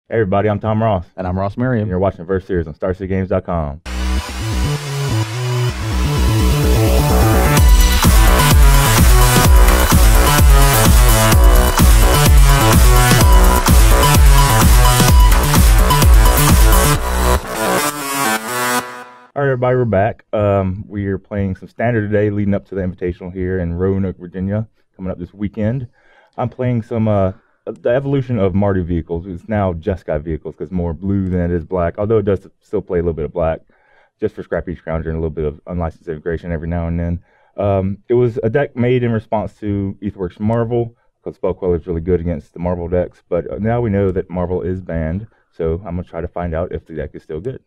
Hey everybody, I'm Tom Ross, And I'm Ross and Merriam. you're watching the Verse Series on StarCityGames.com. All right, everybody, we're back. We are playing some Standard today, leading up to the Invitational here in Roanoke, Virginia, coming up this weekend. I'm playing some the evolution of Mardu vehicles. It's now Jeskai vehicles because more blue than it is black, although it does still play a little bit of black, just for scrappy scrounger and a little bit of unlicensed integration every now and then. It was a deck made in response to Aetherworks Marvel, because Spell Queller is really good against the Marvel decks, but now we know that Marvel is banned, so I'm going to try to find out if the deck is still good.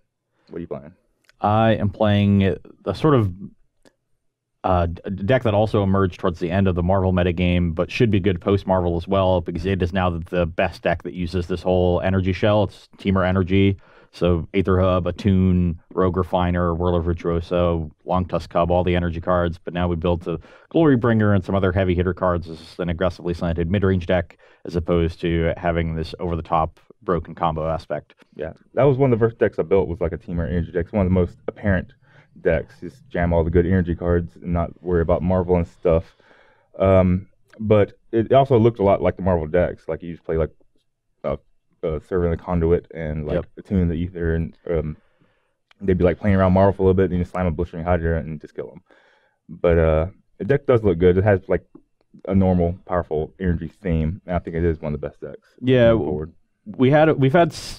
What are you playing? I am playing a sort of deck that also emerged towards the end of the Marvel metagame, but should be good post-Marvel as well, because it is now the best deck that uses this whole energy shell. It's Temur energy, so Aether Hub, Attune, Rogue Refiner, Whirler Virtuoso, Long Tusk Cub, all the energy cards, but now we built a Glory Bringer and some other heavy hitter cards as an aggressively slanted mid-range deck, as opposed to having this over-the-top broken combo aspect. Yeah, that was one of the first decks I built, was like a Temur energy deck. It's one of the most apparent decks. Just jam all the good energy cards and not worry about Marvel and stuff. But it also looked a lot like the Marvel decks. Like you just play like Serving the Conduit and like Attune the Ether, and they'd be like playing around Marvel for a little bit, and you just slam a Blistering Hydra and just kill them. But the deck does look good. It has like a normal, powerful energy theme, and I think it is one of the best decks. Yeah, forward. We've had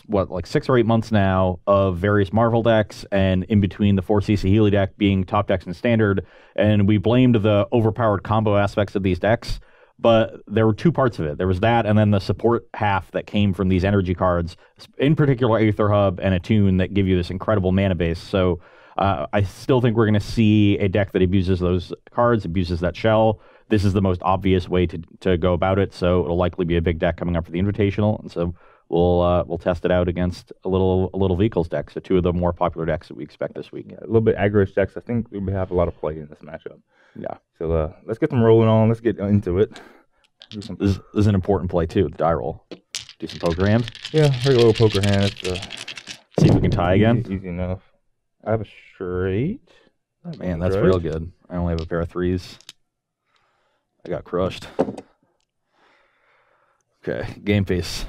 what, like 6 or 8 months now of various Marvel decks, and in between the 4 CC Healy deck being top decks in Standard, and we blamed the overpowered combo aspects of these decks, but there were 2 parts of it. There was that, and then the support half that came from these energy cards, in particular Aether Hub and Attune, that give you this incredible mana base. So I still think we're going to see a deck that abuses those cards, abuses that shell. This is the most obvious way to go about it, so it'll likely be a big deck coming up for the Invitational, and so we'll test it out against a little vehicles deck. So 2 of the more popular decks that we expect this week. Yeah, a little bit aggro decks. I think we have a lot of play in this matchup. Yeah. So let's get them rolling on. Let's get into it. This is an important play too. The die roll. Do some poker hand. Yeah, very little poker hand. See if we can tie again. Easy enough. I have a straight. Oh, man, that's real good. I only have a pair of 3s. I got crushed. Okay, game face.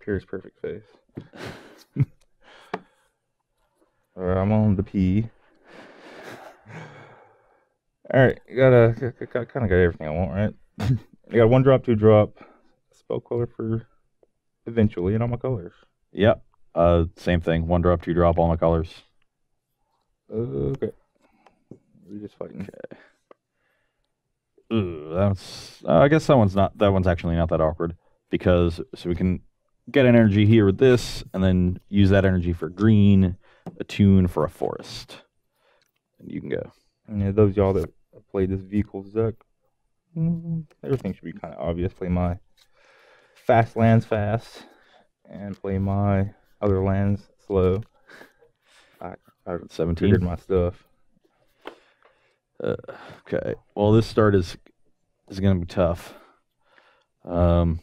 Pierce perfect face. I'm on the P. All right, kind of got everything I want, right? I got 1 drop, 2 drop, Spell Queller for eventually, and all my colors. Yep. Same thing. 1 drop, 2 drop, all my colors. Okay. We're just fighting. Okay. That's. I guess that one's actually not that awkward, because so we can get an energy here with this, and then use that energy for green, Attune for a forest, and you can go. And yeah, those y'all that play this vehicles deck, everything should be kind of obvious. Play my fast lands fast, and play my other lands slow. I 17. Figured my stuff. Okay. Well, this start is going to be tough. Yeah,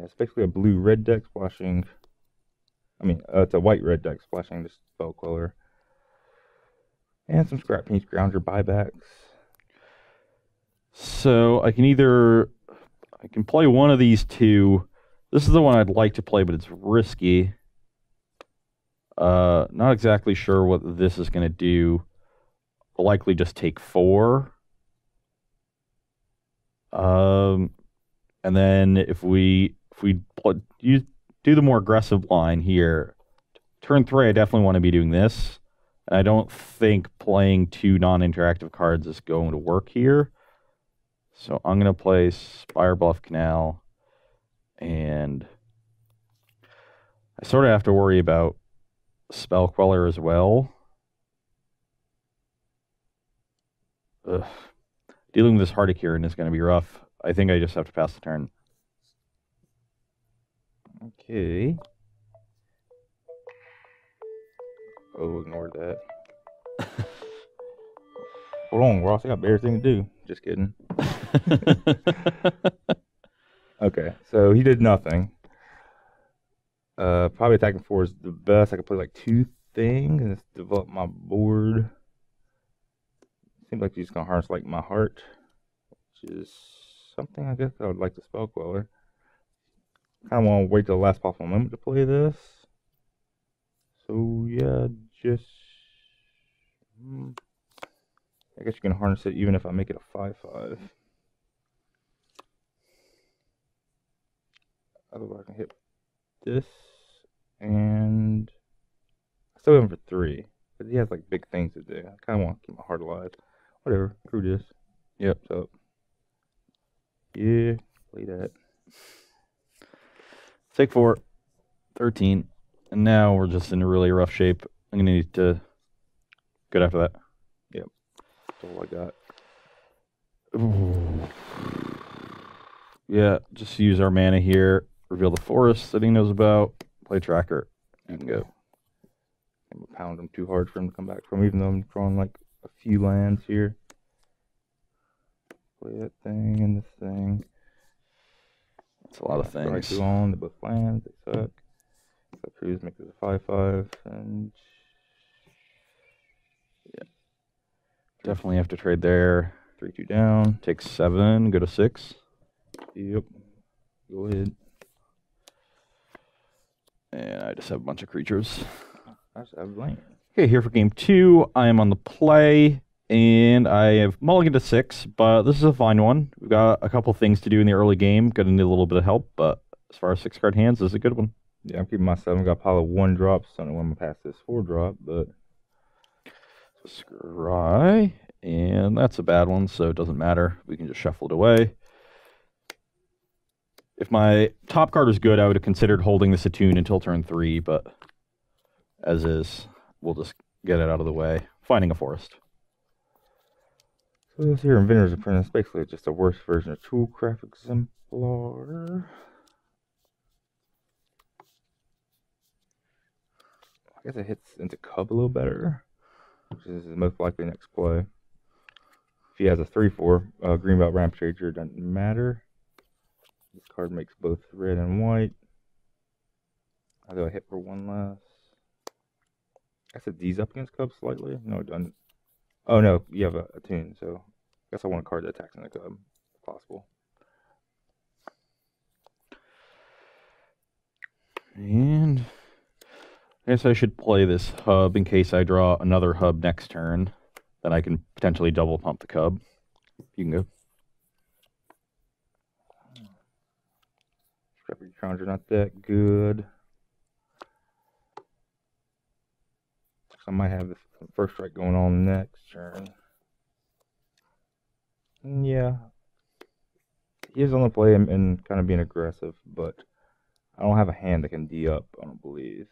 it's basically a blue-red deck splashing. It's a white-red deck splashing the Spell Queller. And some Scrap Pinch Grounder buybacks. So I can play one of these 2. This is the one I'd like to play, but it's risky. Not exactly sure what this is going to do. I'll likely just take 4. And then if we do the more aggressive line here, turn 3, I definitely want to be doing this. And I don't think playing 2 non-interactive cards is going to work here. So I'm going to play Spire Bluff Canal, and I sort of have to worry about Spell Queller as well. Dealing with this Hardikiran is going to be rough. I think I just have to pass the turn. Okay. Oh, ignore that. Hold on, Ross. I got better thing to do. Just kidding. Okay, so he did nothing. Probably attacking 4 is the best. I could play like 2 things and just develop my board. Seems like he's gonna harness like my heart, which is something I guess I would like to spell queller. Kind of want to wait till the last possible moment to play this. So yeah, just I guess you can harness it even if I make it a 5/5. Otherwise, I can hit this and I still have him for 3, but he has like big things to do. I kind of want to keep my heart alive. Whatever, screw this. Yep, so yeah, play that. Take 4, 13, and now we're just in a really rough shape. I'm gonna need to good after that. Yep, that's all I got. Ooh. Yeah, just use our mana here. Reveal the forest that he knows about. Play tracker. You can go. I'm gonna pound him too hard for him to come back from, even though I'm drawing like a few lands here. Play that thing and this thing. That's a lot of things. Right, two on, they're both lands, they suck. So Cruise makes it a 5/5, and yeah. Definitely have to trade there. 3/2 down. Take 7, go to 6. Yep. Go ahead. And I just have a bunch of creatures. I just have land. Okay, here for game 2. I am on the play, and I have mulliganed to 6, but this is a fine one. We've got a couple things to do in the early game. Gonna need a little bit of help, but as far as 6-card hands, this is a good one. Yeah, I'm keeping my 7. Got a pile of 1 drops. I don't know when I'm gonna pass this 4 drop, but scry, and that's a bad one, so it doesn't matter. We can just shuffle it away. If my top card was good, I would have considered holding this attune until turn 3, but as is, we'll just get it out of the way. Finding a forest. So this here Inventor's Apprentice, basically just a worse version of Toolcraft Exemplar. I guess it hits into Cub a little better, which is his most likely next play. If he has a 3/4, Greenbelt Rampager doesn't matter. This card makes both red and white. How do I hit for 1 less? I said D's up against Cub slightly. No, it doesn't. Oh no, you have a tune, so I guess I want a card that attacks in the Cub, if possible. And I guess I should play this hub in case I draw another hub next turn. Then I can potentially double pump the Cub. You can go. Scrappy Conjure not that good. I might have this first strike going on next turn. Yeah. He is on the play and kind of being aggressive, but I don't have a hand that can D up, I don't believe.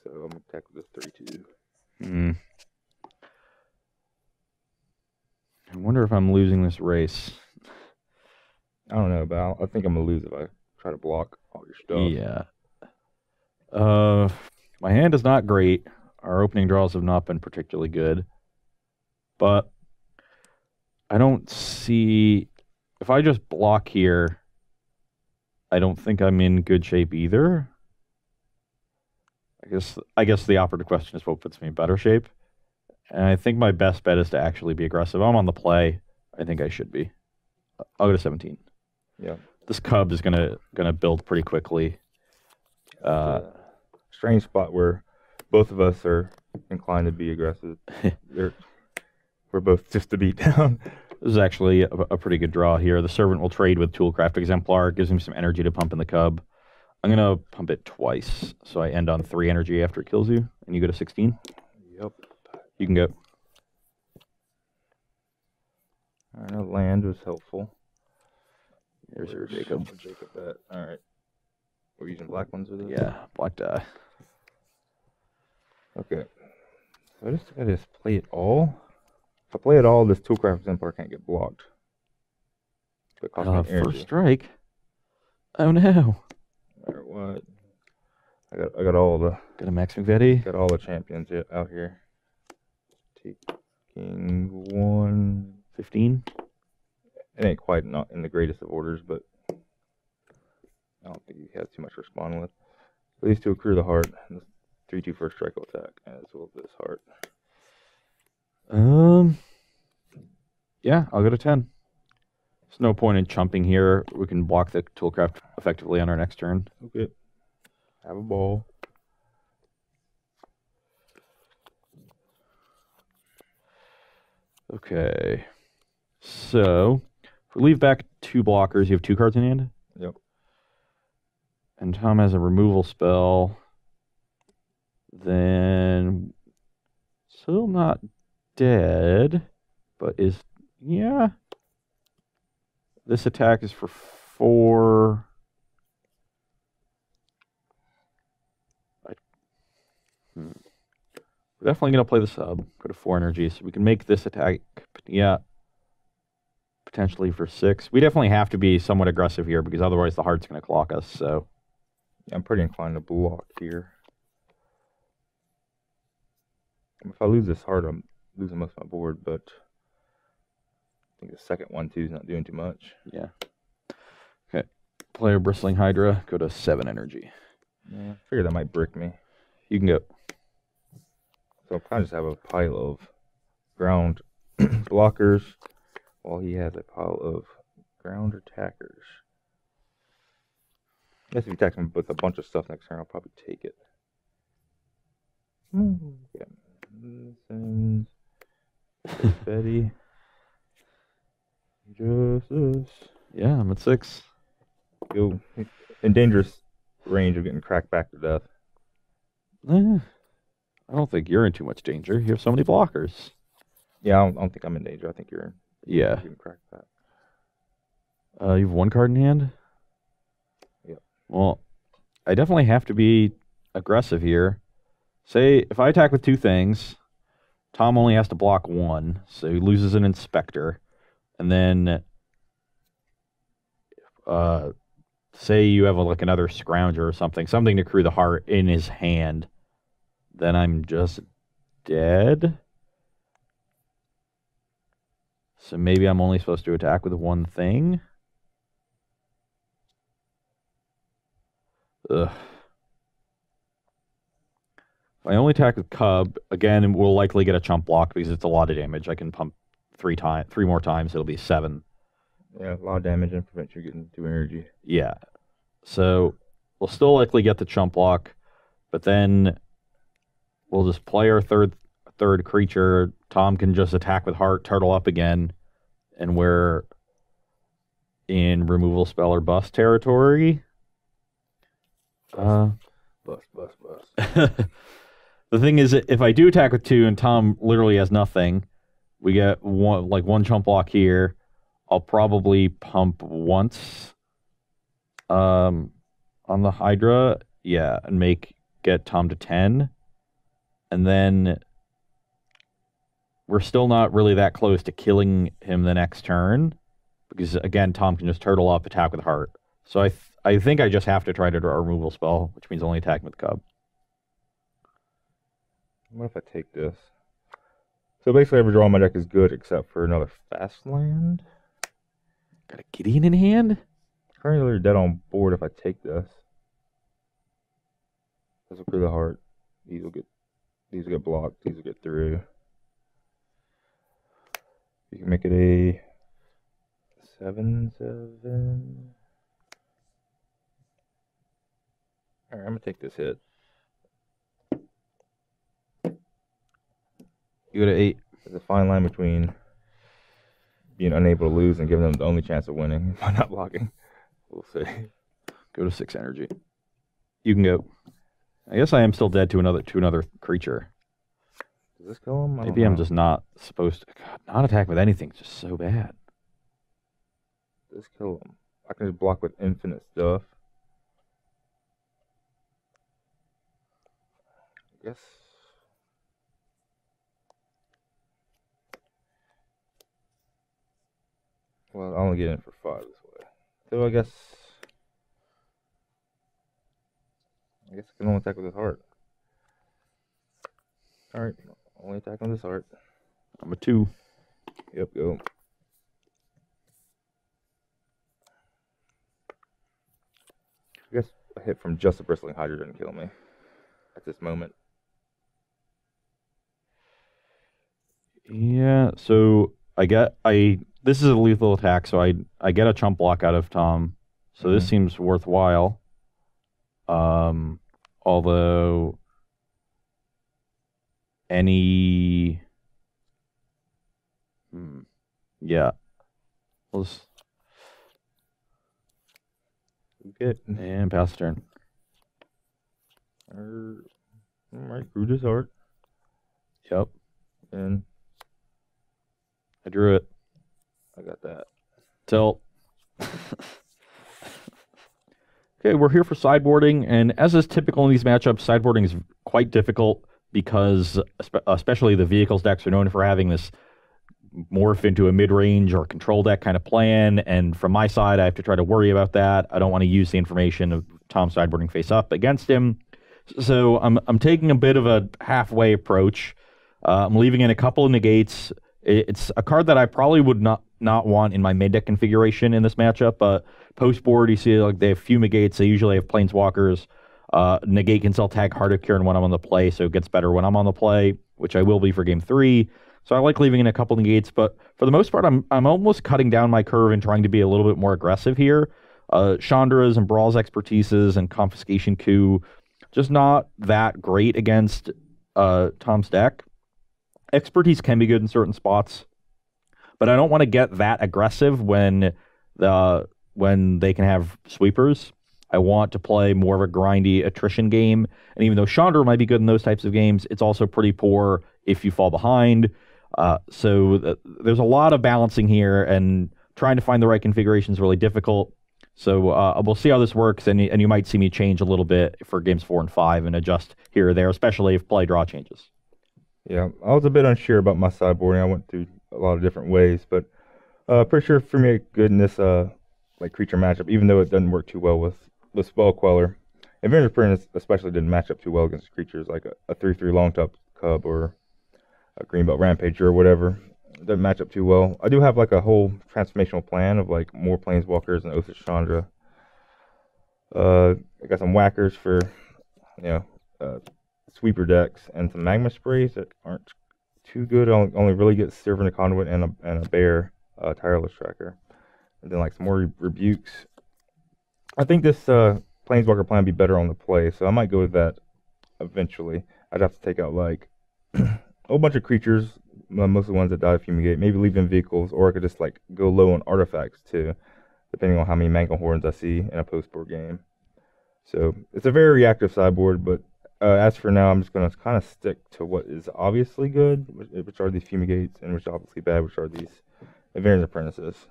So I'm going to attack with this 3/2. I wonder if I'm losing this race. I don't know, but I think I'm going to lose if I try to block all your stuff. Yeah. My hand is not great. Our opening draws have not been particularly good. But I don't see... If I just block here, I don't think I'm in good shape either. I guess the operative question is what puts me in better shape. And I think my best bet is to actually be aggressive. I'm on the play. I think I should be. I'll go to 17. Yeah. This Cub is gonna build pretty quickly. Strange spot where both of us are inclined to be aggressive. We're both just to beat down. This is actually a pretty good draw here. The Servant will trade with Toolcraft Exemplar. Gives him some energy to pump in the Cub. I'm going to pump it twice, so I end on 3 energy after it kills you, and you go to 16. Yep. You can go. I know land was helpful. Here's your Jacob. Jacob bet. All right. We're using black ones with this? Yeah, black die. Okay. So I just gotta play it all. If I play it all, this Toolcraft Exemplar can't get blocked. So it costs me energy. First strike. Oh no. Or what? I got all the Got a Max McVetti. Got all the champions out here. Taking 1. 15. It ain't quite not in the greatest of orders, but I don't think he has too much to respond with. But these two accrue the heart. 3/2 first strike attack, as well as this heart. Yeah, I'll go to 10. There's no point in chumping here. We can block the toolcraft effectively on our next turn. Okay. Have a ball. Okay. So, if we leave back 2 blockers, you have 2 cards in hand? Yep. And Tom has a removal spell. Then, still not dead, but is, yeah. This attack is for 4. We're definitely going to play the sub. Go to 4 energy, so we can make this attack, yeah, potentially for 6. We definitely have to be somewhat aggressive here, because otherwise the heart's going to clock us, so. Yeah, I'm pretty inclined to block here. If I lose this heart, I'm losing most of my board, but I think the second 1/2 is not doing too much. Yeah. Okay. Player Bristling Hydra, go to 7 energy. Yeah, I figured that might brick me. You can go. So I'll kind of just have a pile of ground blockers while he has a pile of ground attackers. I guess if he attacks me with a bunch of stuff next turn, I'll probably take it. Yeah. Listen. Betty. Justice. Yeah, I'm at 6. Go in dangerous range of getting cracked back to death. I don't think you're in too much danger. You have so many blockers. Yeah, I don't think I'm in danger. I think you're Yeah. getting cracked back. You have 1 card in hand? Yep. Well, I definitely have to be aggressive here. Say, if I attack with 2 things, Tom only has to block 1, so he loses an Inspector. And then, say you have like another Scrounger or something to accrue the heart in his hand, then I'm just dead. So maybe I'm only supposed to attack with 1 thing. Ugh. If I only attack with Cub, again, we'll likely get a chump block because it's a lot of damage. I can pump 3 more times, it'll be 7. Yeah, a lot of damage and prevent you getting 2 energy. Yeah. So we'll still likely get the chump block, but then we'll just play our third creature. Tom can just attack with heart, turtle up again, and we're in removal spell or bust territory. Bust. The thing is, if I do attack with 2 and Tom literally has nothing, we get one chump block here. I'll probably pump once on the Hydra, yeah, and get Tom to 10. And then we're still not really that close to killing him the next turn, because again, Tom can just turtle up, attack with heart. So I think I just have to try to draw a removal spell, which means only attacking with Cub. What if I take this? So basically every draw on my deck is good except for another fast land. Got a Gideon in hand? Currently dead on board if I take this. This will clear the heart. These will get blocked. These will get through. You can make it a 7/7. Alright, I'm gonna take this hit. You go to 8. There's a fine line between being unable to lose and giving them the only chance of winning by not blocking. We'll see. Go to 6 energy. You can go. I guess I am still dead to another creature. Does this kill him? Maybe I'm just not supposed to. God, not attack with anything is just so bad. Does this kill him? I can just block with infinite stuff. I guess. Well, I only get in for 5 this way. So I guess I can only attack with his heart. Alright, only attack on this heart. I'm a 2. Yep, go. a hit from just a Bristling Hydra didn't kill me at this moment. Yeah, so this is a lethal attack, so I get a chump block out of Tom. So this seems worthwhile. Although any yeah. Let's Get and pass the turn. Alright, drew this art. Yep. And I drew it. I got that. Tilt. Okay, we're here for sideboarding, and as is typical in these matchups, sideboarding is quite difficult because especially the vehicles decks are known for having this morph into a mid-range or control deck kind of plan, and from my side, I have to try to worry about that. I don't want to use the information of Tom sideboarding face up against him, so I'm taking a bit of a halfway approach. I'm leaving in a couple of negates. It's a card that I probably would not want in my main deck configuration in this matchup, but post board, you see like they have few negates. They usually have planeswalkers. Negate can still tag Heart of Kieran when I'm on the play, so it gets better when I'm on the play, which I will be for game 3. So I like leaving in a couple negates, but for the most part, I'm almost cutting down my curve and trying to be a little bit more aggressive here. Chandra's and Brawl's expertises and Confiscation Coup, just not that great against Tom's deck. Expertise can be good in certain spots, but I don't want to get that aggressive when they can have sweepers. I want to play more of a grindy attrition game, and even though Chandra might be good in those types of games, it's also pretty poor if you fall behind. There's a lot of balancing here, and trying to find the right configuration is really difficult. So we'll see how this works, and you might see me change a little bit for games 4 and 5 and adjust here or there, especially if play draw changes. Yeah, I was a bit unsure about my sideboarding. I went through a lot of different ways, but pretty sure for me, good in this like creature matchup, even though it doesn't work too well with Spell Queller. Avengers Apprentice especially didn't match up too well against creatures like a 3/3 long top cub or a Greenbelt Rampager or whatever. It doesn't match up too well. I do have like a whole transformational plan of like more Planeswalkers and Oath's Chandra. I got some whackers for, sweeper decks and some magma sprays that aren't too good. I only really get Servant of Conduit and a bear tireless tracker, and then like some more rebukes. I think this Planeswalker plan would be better on the play, so I might go with that eventually. I'd have to take out like a whole bunch of creatures, most of the ones that die fumigate, maybe leave in vehicles, or I could just like go low on artifacts too, depending on how many Mangle Horns I see in a post-board game. So it's a very reactive sideboard, but as for now, I'm just going to kind of stick to what is obviously good, which are these fumigates, and which are obviously bad, which are these Avengers Apprentices.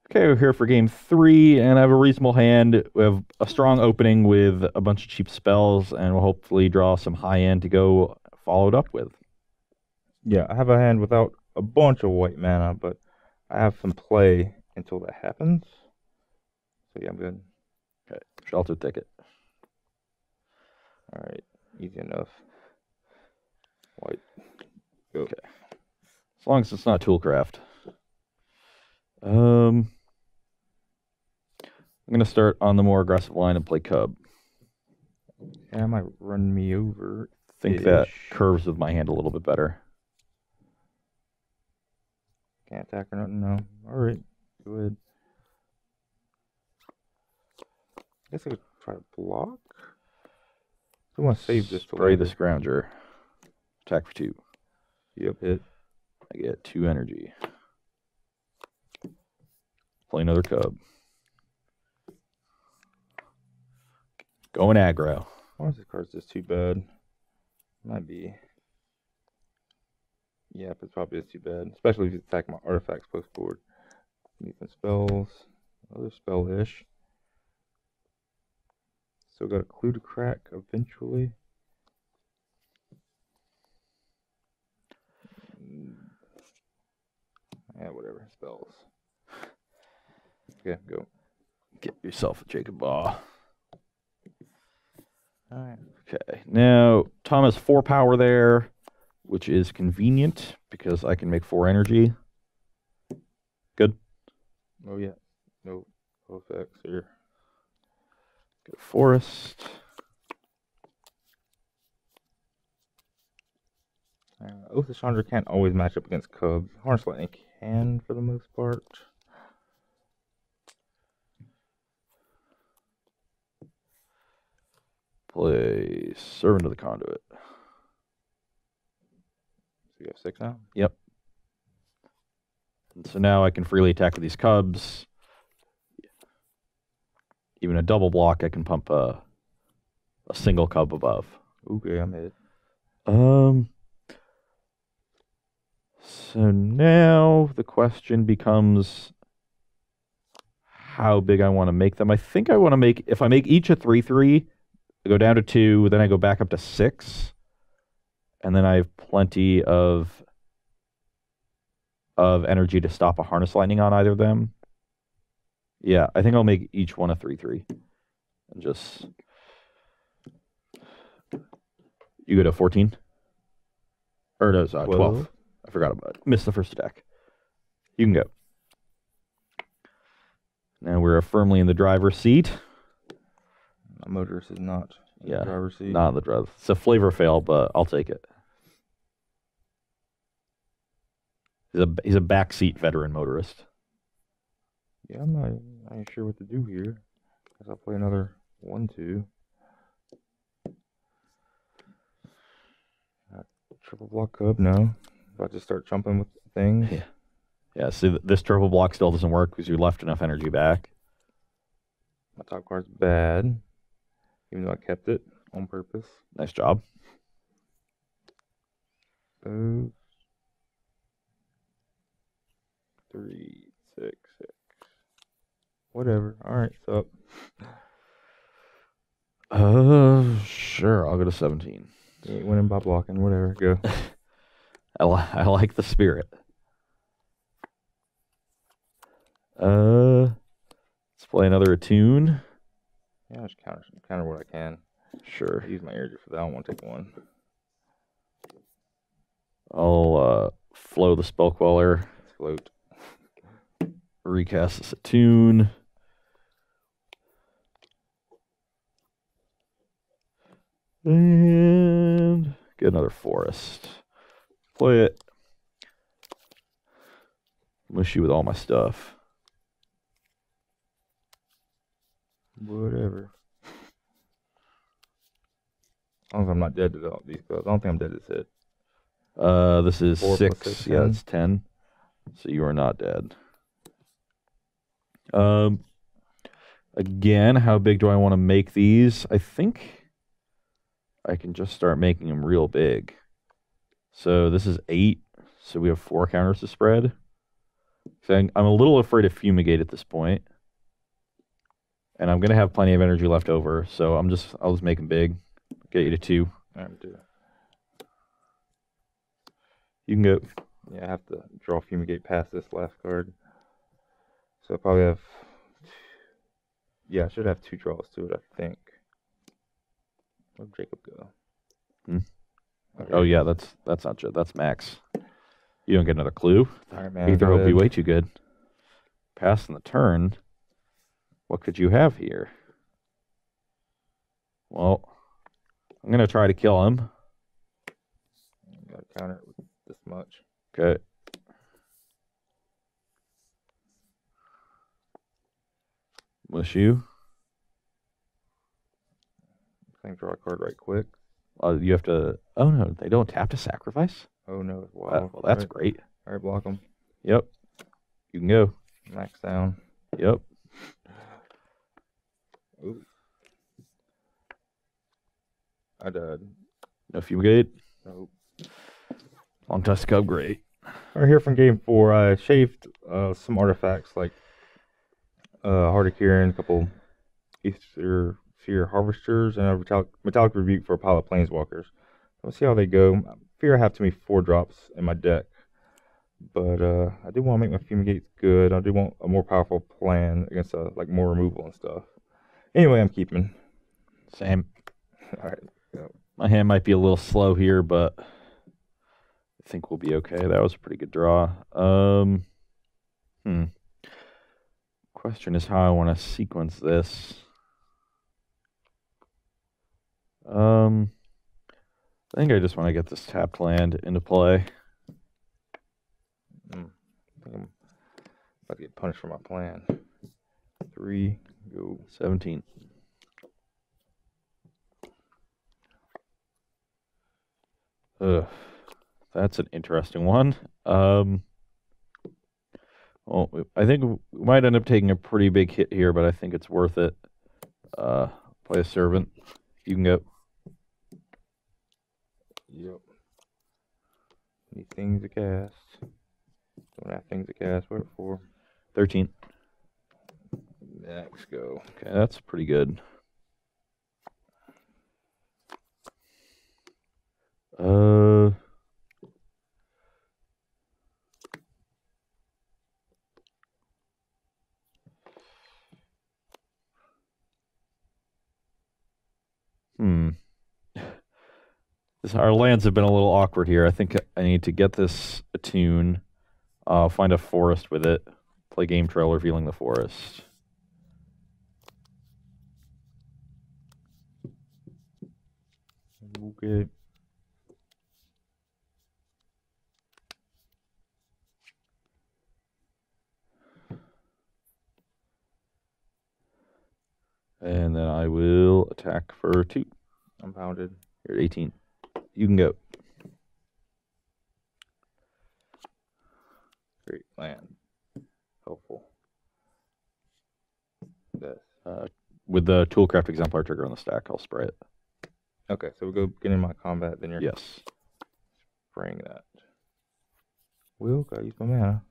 Okay, we're here for game 3, and I have a reasonable hand. We have a strong opening with a bunch of cheap spells, and we'll hopefully draw some high end to go followed up with. Yeah, I have a hand without a bunch of white mana, but I have some play until that happens. So yeah, I'm good. Okay, Shelter Ticket. All right, easy enough. White. Go. Okay. As long as it's not Toolcraft. I'm going to start on the more aggressive line and play Cub. Yeah, it might run me over. Think that curves with my hand a little bit better. Can't attack or nothing, no. Alright, go ahead. I guess I could try to block. I want to save this. Spray the Scrounger. Attack for 2. Yep, hit. I get 2 energy. Play another Cub. Going aggro. Why is this card just too bad? Might be. Yep, it's probably just too bad. Especially if you attack my artifacts post board. Need some spells. Another spell-ish. Still got a clue to crack eventually. Yeah, whatever. Spells. Okay, go. Get yourself a Jacob Ball. Alright. Okay, now Tom has 4 power there, which is convenient because I can make 4 energy. Good. Oh yeah. No effects here. Get a forest. Oath of Chandra can't always match up against Cubs. Harness Lightning can for the most part. Play Servant of the Conduit. So you have 6 now? Yep. And so now I can freely attack with these Cubs. Even a double block, I can pump a single Cub above. Okay, I'm hit. So now the question becomes how big I want to make them. I think I want to make, if I make each a 3/3, I go down to 2, then I go back up to 6, and then I have plenty of energy to stop a Harness Lightning on either of them. Yeah, I think I'll make each one a 3/3. And just... You go to 14? Or no, 12. I forgot about it. Missed the first attack. You can go. Now we're firmly in the driver's seat. My motorist is not in the driver's seat. Not in the driver's. It's a flavor fail, but I'll take it. He's a backseat veteran motorist. Yeah, I'm not sure what to do here. Guess I'll play another 1/2. Triple block Cub, no. About to start jumping with things. Yeah. Yeah, see, this triple block still doesn't work because you left enough energy back. My top card's bad, even though I kept it on purpose. Nice job. So, 3, 6, 6. Whatever. Alright, so. Sure, I'll go to 17. You ain't winning by blocking, whatever, go. I like the spirit. Let's play another attune. Yeah, I'll just counter what I can. Sure. Use my energy for that. I don't want to take one. I'll flow the spell queller. Float. Recast this attune. And get another forest. Play it. Mush you with all my stuff. Whatever. As long as I'm not dead to all these spells. I don't think I'm dead to this hit. This is 4 6. plus 6, Yeah, 10. it's 10. So you are not dead. Again, how big do I want to make these? I think I can just start making them real big. So this is 8. So we have 4 counters to spread. So I'm a little afraid of Fumigate at this point. And I'm going to have plenty of energy left over. So I'll just make them big. Get you to 2. I'm 2. You can go. Yeah, I have to draw Fumigate past this last card. So I probably have... Yeah, I should have 2 draws to it, I think. Where'd Jacob go? Oh yeah, that's not true. That's max. You don't get another clue. Alright, man. Ether would be way too good. Passing the turn. What could you have here? Well, I'm gonna try to kill him. Gotta counter it with this much. Okay. Mush you. I can draw a card right quick. You have to. Oh no, they don't tap to sacrifice. Oh no, wow. Well, that's great. Alright, block them. Yep. You can go. Max down. Yep. Ooh. I died. No Fumigate. Nope. Long Tusk Cub, great. Alright, here from game 4, I shaved some artifacts like Heart of Kieran, a couple Ether Sphere Harvesters, and a Metallic Rebuke for a pile of Planeswalkers. Let's see how they go. I fear I have too many 4-drops in my deck. But I do want to make my Fumigates good. I do want a more powerful plan against like more removal and stuff. Anyway, I'm keeping. Same. Alright. Go. My hand might be a little slow here, but I think we'll be okay. That was a pretty good draw. Question is how I want to sequence this. I think I just want to get this tapped land into play. I think I'm about to get punished for my plan. 3, go. 17. Ugh, that's an interesting one. Well, I think we might end up taking a pretty big hit here, but I think it's worth it. Play a servant. You can go. Yep. Need things to cast. Don't have things to cast. What for? 13. Next, go. Okay, that's pretty good. Our lands have been a little awkward here. I think I need to get this attune, find a forest with it, play Game Trail revealing the forest. Okay. And then I will attack for 2. I'm pounded. You're at 18. You can go. Great land. Helpful. This. With the Toolcraft Exemplar trigger on the stack, I'll spray it. Okay, so we go get in my combat, then you're Yes. spraying that. Will, gotta use my mana.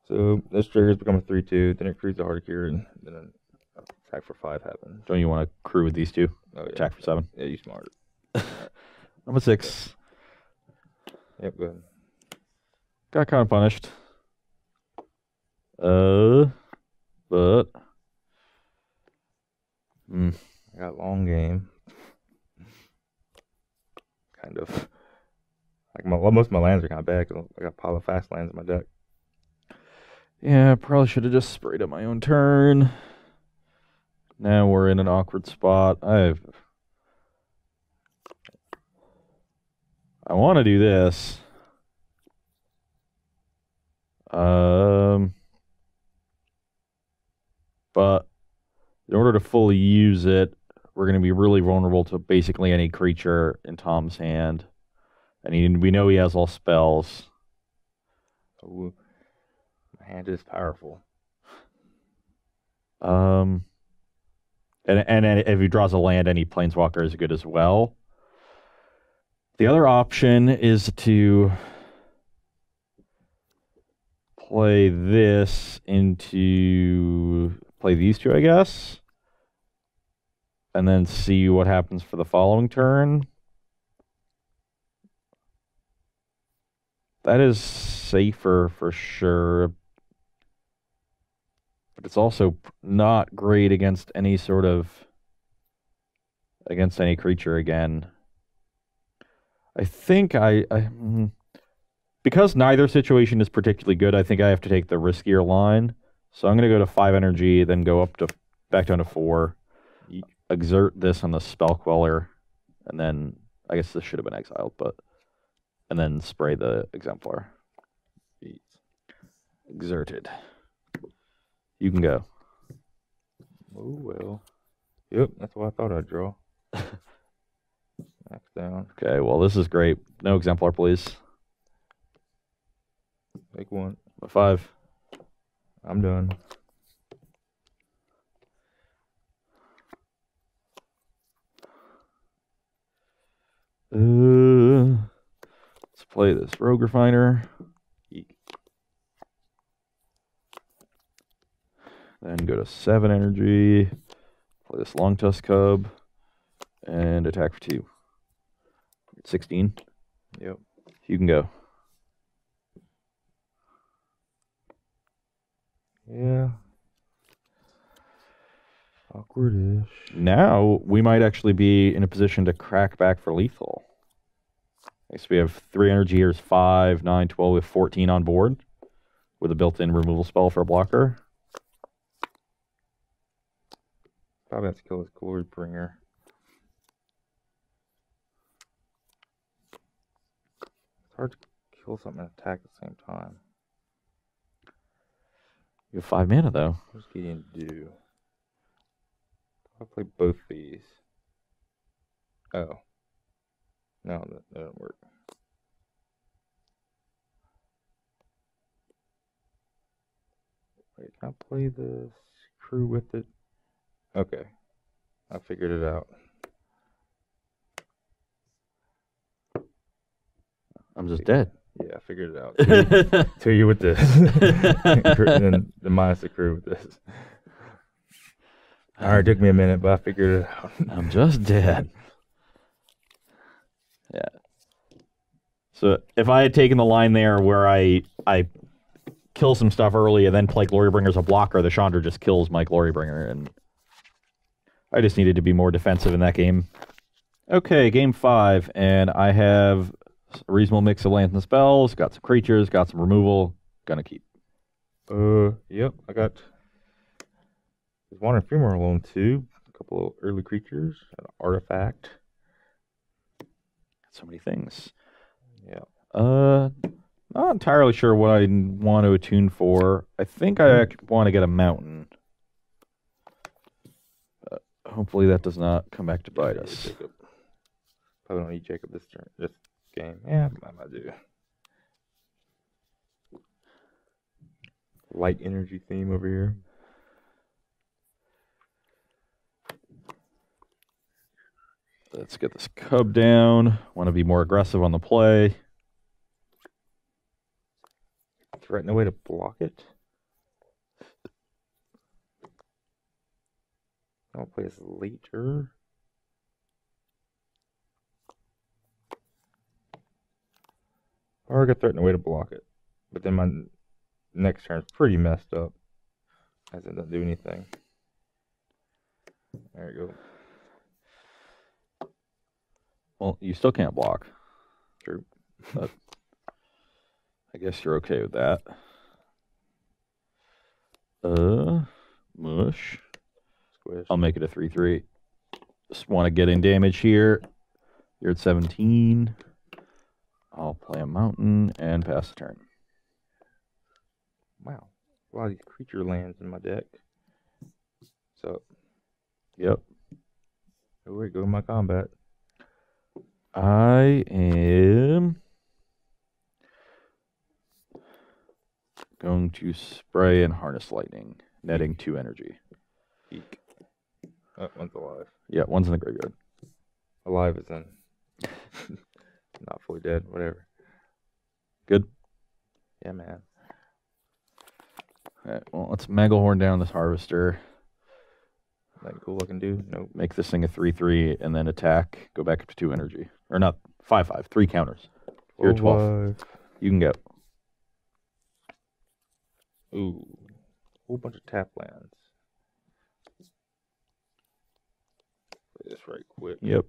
So this trigger's become a 3/2, then it creates a hard cure, and then an attack for 5 happens. Don't you want to crew with these two? Oh, yeah. Attack for 7. Yeah, you smart. I'm a 6. Yep, go ahead. Got kind of punished. But I got long game. Kind of. Like most of my lands are kind of bad because I got a pile of fast lands in my deck. yeah, probably should have just sprayed on my own turn. Now we're in an awkward spot. I want to do this. But in order to fully use it, we're going to be really vulnerable to basically any creature in Tom's hand. And we know he has all spells. Ooh, my hand is powerful. And if he draws a land, any Planeswalker is good as well. The other option is to play this into play these two, I guess, and then see what happens for the following turn. That is safer for sure, but it's also not great against any creature again. I think because neither situation is particularly good, I think I have to take the riskier line. So I'm going to go to 5 energy, then go back down to 4, exert this on the Spell Queller, and then I guess this should have been exiled, and then spray the Exemplar. Exerted. You can go. Oh, well. Yep, that's what I thought I'd draw. Max down. Okay, well, this is great. No Exemplar, please. Take 1. 5. I'm done. Let's play this Rogue Refiner. Then go to 7 energy. Play this Long Tusk Cub. And attack for 2. 16. Yep. You can go. Yeah. Awkward-ish. Now we might actually be in a position to crack back for lethal. Okay, so we have 3 energy. Here's 5, 9, 12. We have 14 on board with a built-in removal spell for a blocker. Probably have to kill this Glory Bringer. It's hard to kill something and attack at the same time. You have 5 mana, though. What's Gideon do? I'll play both these. Oh. No, that doesn't work. Wait, can I play this crew with it? Okay. I figured it out. I'm just dead. Yeah, I figured it out. To you with this. And then minus the crew with this. Alright, took me a minute, but I figured it out. I'm just dead. Yeah. So if I had taken the line there where I kill some stuff early and then play Glorybringer as a blocker, the Chandra just kills my Glorybringer, and I just needed to be more defensive in that game. Okay, game 5, and I have a reasonable mix of lands and spells, got some creatures, got some removal, gonna keep. Yep, I got Wandering Femur alone too, a couple of early creatures, an artifact. So many things. Yeah. Not entirely sure what I want to attune for. I think I want to get a mountain. Hopefully that does not come back to bite us. Jacob. Probably don't need Jacob this turn, this game. Yeah, I might do. Light energy theme over here. Let's get this cub down. Want to be more aggressive on the play. Threaten a way to block it. I'll play this later. Or I could threaten a way to block it. But then my next turn is pretty messed up. As it doesn't do anything. There you go. Well, you still can't block. True. But I guess you're okay with that. Mush. Squish. I'll make it a 3/3. Just want to get in damage here. You're at 17. I'll play a mountain and pass the turn. Wow. A lot of these creature lands in my deck. So, Yep. oh wait, go to my combat. I am going to spray and harness lightning, netting 2 energy. Eek. Oh, one's alive. Yeah, one's in the graveyard. Alive is in. Not fully dead, whatever. Good. Yeah, man. All right, well, let's Manglehorn down this harvester. Nothing cool I can do? Nope. Make this thing a 3/3 and then attack. Go back up to 2 energy. Or not 5/5, 3 counters. You're 12. You can go. Ooh. Whole bunch of tap lands. Play this right quick. Yep.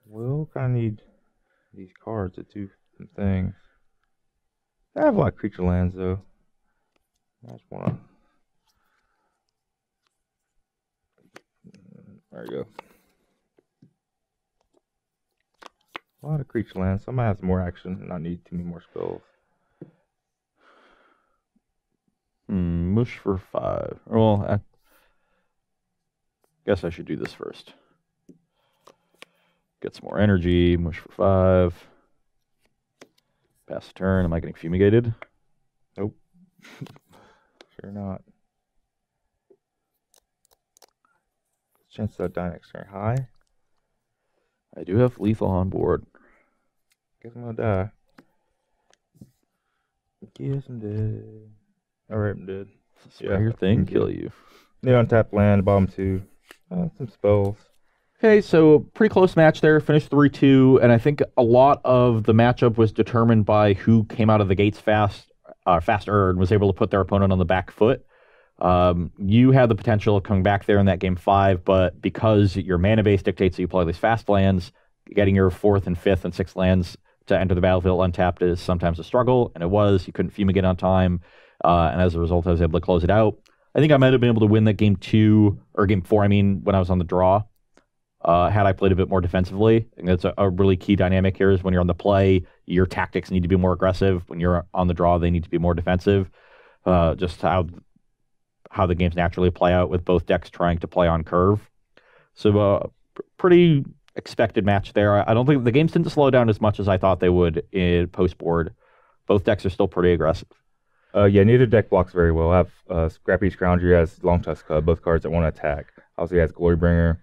We'll kind of need these cards to do some things. I have a lot of creature lands though. I just want to. There you go. A lot of creature lands. So I might have some more action and not need too many more spells. Mush for 5. Well, I guess I should do this first. Get some more energy. Mush for 5. Pass the turn. Am I getting fumigated? Nope. Sure not. Chances of dying next turn high. I do have lethal on board. Guess I'm gonna die. Guess I'm dead. Alright, I'm dead. Spray your thing, kill you. Yeah, untap land, bottom 2. Some spells. Okay, so pretty close match there. Finished 3-2, and I think a lot of the matchup was determined by who came out of the gates faster and was able to put their opponent on the back foot. You had the potential of coming back there in that game 5, but because your mana base dictates that you play these fast lands, getting your 4th and 5th and 6th lands to enter the battlefield untapped is sometimes a struggle, and it was. You couldn't fumigate on time, and as a result, I was able to close it out. I think I might have been able to win that game 2 or game 4. I mean, when I was on the draw, had I played a bit more defensively. I think that's a really key dynamic here. Is when you're on the play, your tactics need to be more aggressive. When you're on the draw, they need to be more defensive. Just how the games naturally play out with both decks trying to play on curve. So, pretty expected match there. I don't think the games didn't slow down as much as I thought they would in post board. Both decks are still pretty aggressive. Yeah, neither deck blocks very well. I have Scrappy Scrounger has Long Tusk Cub, both cards that want to attack. Obviously, he has Glorybringer.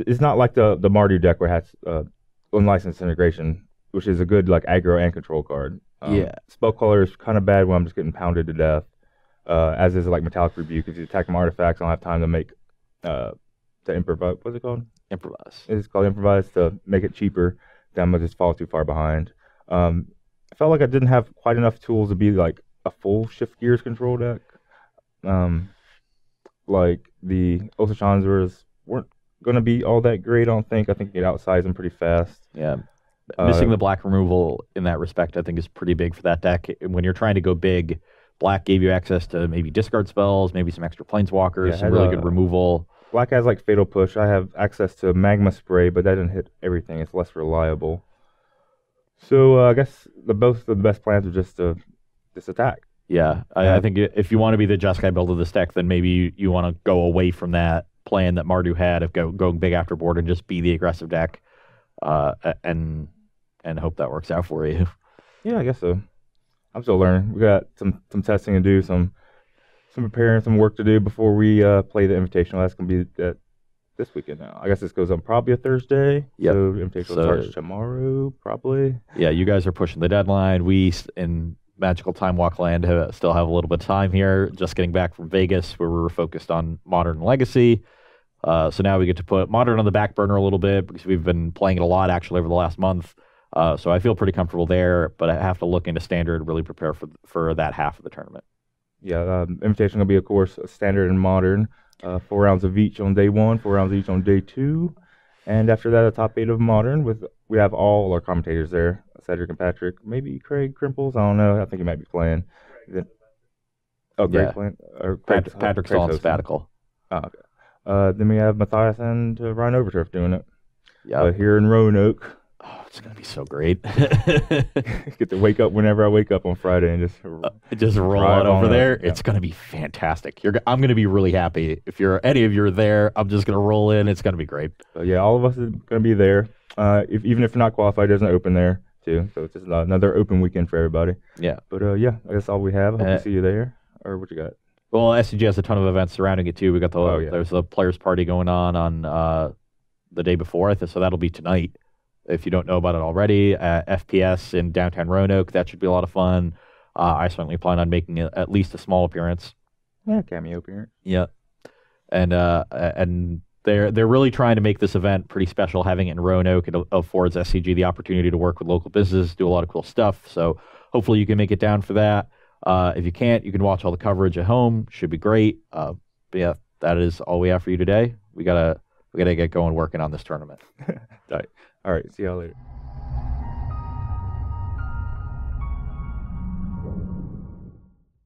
It's not like the Mardu deck where it has Unlicensed Integration, which is a good like aggro and control card. Yeah. Spellcaller is kind of bad when I'm just getting pounded to death. As is like Metallic Rebuke. If you attack my artifacts, I don't have time to make to improvise. What's it called? Improvise. It's called Improvise to make it cheaper. Then I'm gonna just fall too far behind. I felt like I didn't have quite enough tools to be like a full Shift Gears control deck. Like the Othashanzas weren't gonna be all that great. I don't think. I think you get outsize them pretty fast. Yeah. Missing the black removal in that respect, I think, is pretty big for that deck. When you're trying to go big, black gave you access to maybe discard spells, maybe some extra planeswalkers, some really good removal. Black has like Fatal Push. I have access to Magma Spray, but that didn't hit everything. It's less reliable. So I guess both of the best plans are just to attack. Yeah, I think if you want to be the Jeskai build of this deck, then maybe you want to go away from that plan that Mardu had of going big after board and just be the aggressive deck, and hope that works out for you. Yeah, I guess so. I'm still learning. We got some testing to do, some preparing, some work to do before we play the Invitational. That's gonna be this weekend now. I guess this goes on probably a Thursday. Yep. So Invitational starts tomorrow, probably. Yeah, you guys are pushing the deadline. We in Magical Time Walk Land still have a little bit of time here. Just getting back from Vegas, where we were focused on Modern and Legacy. So now we get to put Modern on the back burner a little bit because we've been playing it a lot actually over the last month. So I feel pretty comfortable there, but I have to look into Standard, really prepare for that half of the tournament. Yeah, Invitation will be, of course, Standard and Modern. 4 rounds of each on day 1, 4 rounds each on day 2. And after that, a top 8 of Modern. We have all our commentators there, Cedric and Patrick. Maybe Craig Crimples, I don't know. I think he might be playing. Great playing. Patrick's on sabbatical. Oh, okay. Then we have Matthias and Ryan Overturf doing it. Yeah. Here in Roanoke. Oh, it's going to be so great. Get to wake up whenever I wake up on Friday and just roll out over there. Yeah. It's going to be fantastic. I'm going to be really happy. If any of you are there, I'm just going to roll in. It's going to be great. So yeah, all of us are going to be there. Even if you're not qualified, there's an open there too. So it's just another open weekend for everybody. Yeah. But yeah, that's all we have. I hope to see you there. Or what you got? Well, SCG has a ton of events surrounding it too. We got there's a players party going on the day before, so that'll be tonight. If you don't know about it already, FPS in downtown Roanoke, that should be a lot of fun. I certainly plan on making at least a small appearance. Yeah, cameo appearance. Yeah, and they're really trying to make this event pretty special. Having it in Roanoke, it affords SCG the opportunity to work with local businesses, do a lot of cool stuff. So hopefully you can make it down for that. If you can't, you can watch all the coverage at home. Should be great. But yeah, that is all we have for you today. We gotta get going working on this tournament. All right. See y'all later.